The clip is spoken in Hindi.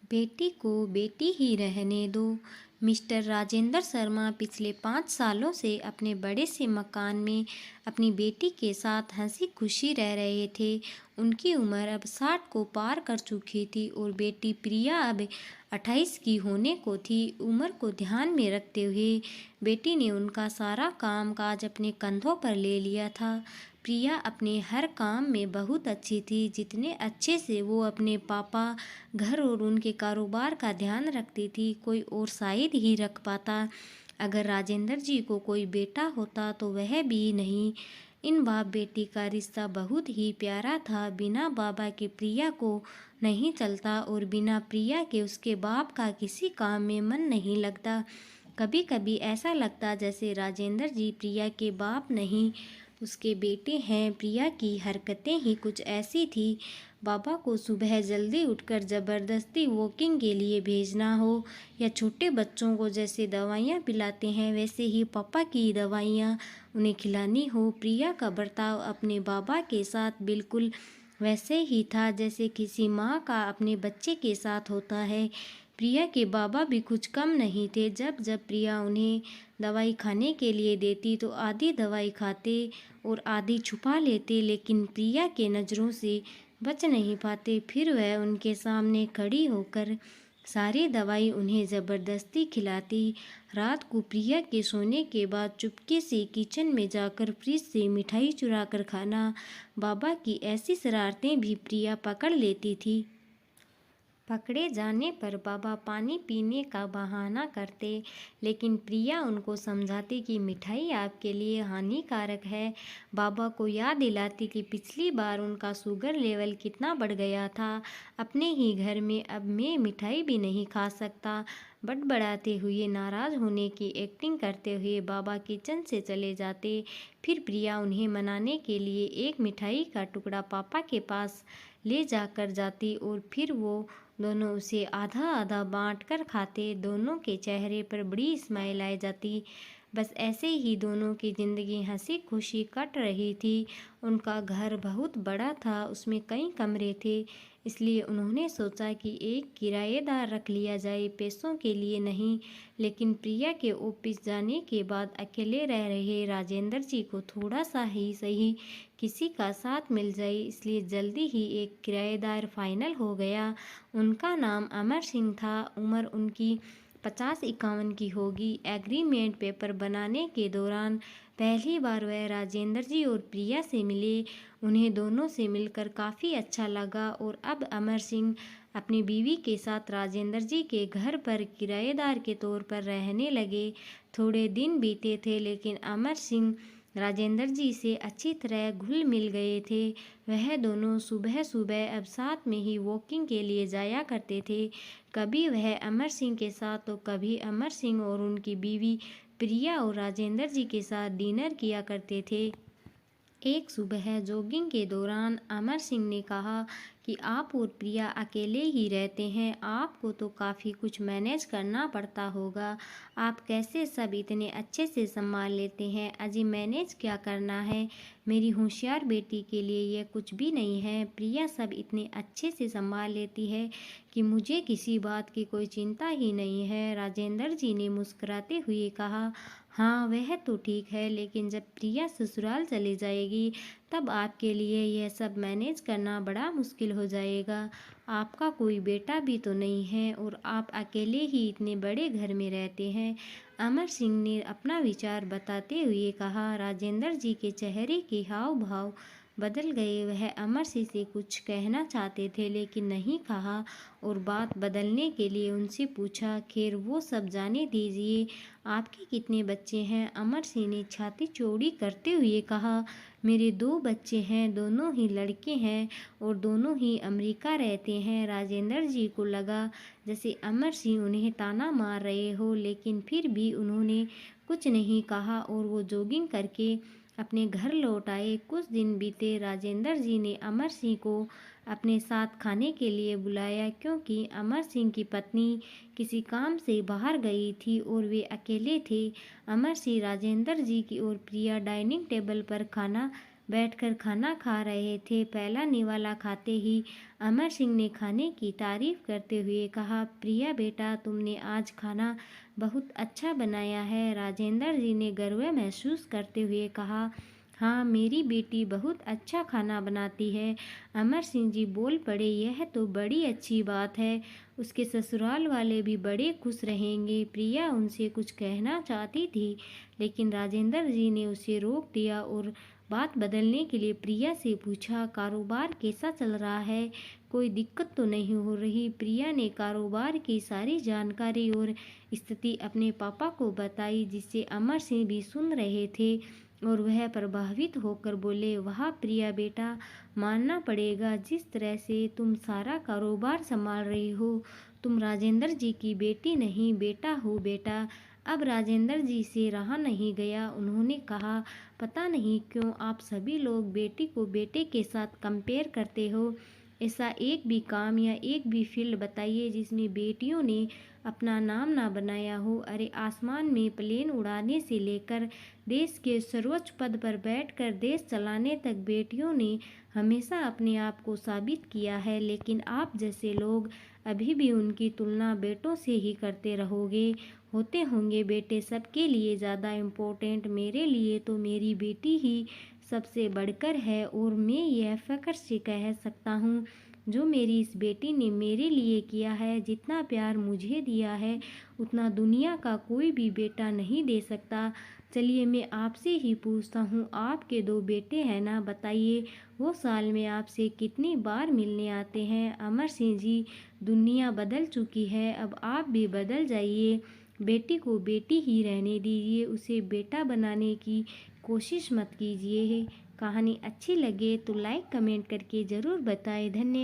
बेटी को बेटी ही रहने दो। मिस्टर राजेंद्र शर्मा पिछले 5 सालों से अपने बड़े से मकान में अपनी बेटी के साथ हंसी खुशी रह रहे थे। उनकी उम्र अब 60 को पार कर चुकी थी और बेटी प्रिया अब 28 की होने को थी। उम्र को ध्यान में रखते हुए बेटी ने उनका सारा काम काज अपने कंधों पर ले लिया था। प्रिया अपने हर काम में बहुत अच्छी थी, जितने अच्छे से वो अपने पापा, घर और उनके कारोबार का ध्यान रखती थी, कोई और शायद ही रख पाता। अगर राजेंद्र जी को कोई बेटा होता तो वह भी नहीं। इन बाप बेटी का रिश्ता बहुत ही प्यारा था। बिना बाबा के प्रिया को नहीं चलता और बिना प्रिया के उसके बाप का किसी काम में मन नहीं लगता। कभी कभी ऐसा लगता जैसे राजेंद्र जी प्रिया के बाप नहीं, उसके बेटे हैं। प्रिया की हरकतें ही कुछ ऐसी थी। बाबा को सुबह जल्दी उठकर ज़बरदस्ती वॉकिंग के लिए भेजना हो या छोटे बच्चों को जैसे दवाइयाँ पिलाते हैं वैसे ही पापा की दवाइयाँ उन्हें खिलानी हो। प्रिया का बर्ताव अपने बाबा के साथ बिल्कुल वैसे ही था जैसे किसी माँ का अपने बच्चे के साथ होता है। प्रिया के बाबा भी कुछ कम नहीं थे। जब जब प्रिया उन्हें दवाई खाने के लिए देती तो आधी दवाई खाते और आधी छुपा लेते, लेकिन प्रिया के नज़रों से बच नहीं पाते। फिर वह उनके सामने खड़ी होकर सारी दवाई उन्हें ज़बरदस्ती खिलाती। रात को प्रिया के सोने के बाद चुपके से किचन में जाकर फ्रिज से मिठाई चुरा कर खाना। बाबा की ऐसी शरारतें भी प्रिया पकड़ लेती थी। पकड़े जाने पर बाबा पानी पीने का बहाना करते, लेकिन प्रिया उनको समझाती कि मिठाई आपके लिए हानिकारक है। बाबा को याद दिलाती कि पिछली बार उनका शुगर लेवल कितना बढ़ गया था। अपने ही घर में अब मैं मिठाई भी नहीं खा सकता। बड़बड़ाते हुए, नाराज़ होने की एक्टिंग करते हुए बाबा किचन से चले जाते। फिर प्रिया उन्हें मनाने के लिए एक मिठाई का टुकड़ा पापा के पास ले जाकर जाती और फिर वो दोनों उसे आधा आधा बांट कर खाते। दोनों के चेहरे पर बड़ी स्माइल आ जाती। बस ऐसे ही दोनों की ज़िंदगी हंसी खुशी कट रही थी। उनका घर बहुत बड़ा था, उसमें कई कमरे थे, इसलिए उन्होंने सोचा कि एक किराएदार रख लिया जाए, पैसों के लिए नहीं। लेकिन प्रिया के ऑफिस जाने के बाद अकेले रह रहे राजेंद्र जी को थोड़ा सा ही सही किसी का साथ मिल जाए, इसलिए जल्दी ही एक किराएदार फाइनल हो गया। उनका नाम अमर सिंह था। उम्र उनकी 50-51 की होगी। एग्रीमेंट पेपर बनाने के दौरान पहली बार वह राजेंद्र जी और प्रिया से मिले। उन्हें दोनों से मिलकर काफ़ी अच्छा लगा और अब अमर सिंह अपनी बीवी के साथ राजेंद्र जी के घर पर किराएदार के तौर पर रहने लगे। थोड़े दिन बीते थे, लेकिन अमर सिंह राजेंद्र जी से अच्छी तरह घुल मिल गए थे। वह दोनों सुबह सुबह अब साथ में ही वॉकिंग के लिए जाया करते थे। कभी वह अमर सिंह के साथ तो कभी अमर सिंह और उनकी बीवी प्रिया और राजेंद्र जी के साथ डिनर किया करते थे। एक सुबह जॉगिंग के दौरान अमर सिंह ने कहा कि आप और प्रिया अकेले ही रहते हैं, आपको तो काफ़ी कुछ मैनेज करना पड़ता होगा। आप कैसे सब इतने अच्छे से संभाल लेते हैं? अजी मैनेज क्या करना है, मेरी होशियार बेटी के लिए यह कुछ भी नहीं है। प्रिया सब इतने अच्छे से संभाल लेती है कि मुझे किसी बात की कोई चिंता ही नहीं है। राजेंद्र जी ने मुस्कुराते हुए कहा, हाँ वह तो ठीक है, लेकिन जब प्रिया ससुराल चली जाएगी तब आपके लिए यह सब मैनेज करना बड़ा मुश्किल हो जाएगा। आपका कोई बेटा भी तो नहीं है और आप अकेले ही इतने बड़े घर में रहते हैं। अमर सिंह ने अपना विचार बताते हुए कहा। राजेंद्र जी के चेहरे के हाव भाव बदल गए। वह अमर सिंह से कुछ कहना चाहते थे लेकिन नहीं कहा और बात बदलने के लिए उनसे पूछा, खैर वो सब जाने दीजिए, आपके कितने बच्चे हैं? अमर सिंह ने छाती चौड़ी करते हुए कहा, मेरे 2 बच्चे हैं, दोनों ही लड़के हैं और दोनों ही अमेरिका रहते हैं। राजेंद्र जी को लगा जैसे अमर सिंह उन्हें ताना मार रहे हो, लेकिन फिर भी उन्होंने कुछ नहीं कहा और वो जॉगिंग करके अपने घर लौट आए। कुछ दिन बीते। राजेंद्र जी ने अमर सिंह को अपने साथ खाने के लिए बुलाया क्योंकि अमर सिंह की पत्नी किसी काम से बाहर गई थी और वे अकेले थे। अमर सिंह, राजेंद्र जी की और प्रिया डाइनिंग टेबल पर खाना बैठकर खाना खा रहे थे। पहला निवाला खाते ही अमर सिंह ने खाने की तारीफ करते हुए कहा, प्रिया बेटा, तुमने आज खाना बहुत अच्छा बनाया है। राजेंद्र जी ने गर्व महसूस करते हुए कहा, हाँ, मेरी बेटी बहुत अच्छा खाना बनाती है। अमर सिंह जी बोल पड़े, यह तो बड़ी अच्छी बात है। उसके ससुराल वाले भी बड़े खुश रहेंगे। प्रिया उनसे कुछ कहना चाहती थी, लेकिन राजेंद्र जी ने उसे रोक दिया और बात बदलने के लिए प्रिया से पूछा, कारोबार कैसा चल रहा है? कोई दिक्कत तो नहीं हो रही? प्रिया ने कारोबार की सारी जानकारी और स्थिति अपने पापा को बताई, जिससे अमर सिंह भी सुन रहे थे और वह प्रभावित होकर बोले, वाह प्रिया बेटा, मानना पड़ेगा, जिस तरह से तुम सारा कारोबार संभाल रही हो। तुम राजेंद्र जी की बेटी नहीं, बेटा हो बेटा। अब राजेंद्र जी से रहा नहीं गया। उन्होंने कहा, पता नहीं क्यों आप सभी लोग बेटी को बेटे के साथ कंपेयर करते हो। ऐसा एक भी काम या एक भी फील्ड बताइए जिसमें बेटियों ने अपना नाम ना बनाया हो। अरे, आसमान में प्लेन उड़ाने से लेकर देश के सर्वोच्च पद पर बैठकर देश चलाने तक बेटियों ने हमेशा अपने आप को साबित किया है, लेकिन आप जैसे लोग अभी भी उनकी तुलना बेटों से ही करते रहोगे। होते होंगे बेटे सबके लिए ज़्यादा इम्पोर्टेंट, मेरे लिए तो मेरी बेटी ही सबसे बढ़कर है और मैं यह फ़ख्र से कह सकता हूँ, जो मेरी इस बेटी ने मेरे लिए किया है, जितना प्यार मुझे दिया है, उतना दुनिया का कोई भी बेटा नहीं दे सकता। चलिए, मैं आपसे ही पूछता हूँ, आपके दो बेटे हैं ना, बताइए वो साल में आपसे कितनी बार मिलने आते हैं? अमर सिंह जी, दुनिया बदल चुकी है, अब आप भी बदल जाइए। बेटी को बेटी ही रहने दीजिए, उसे बेटा बनाने की कोशिश मत कीजिए। कहानी अच्छी लगे तो लाइक कमेंट करके ज़रूर बताएं। धन्यवाद।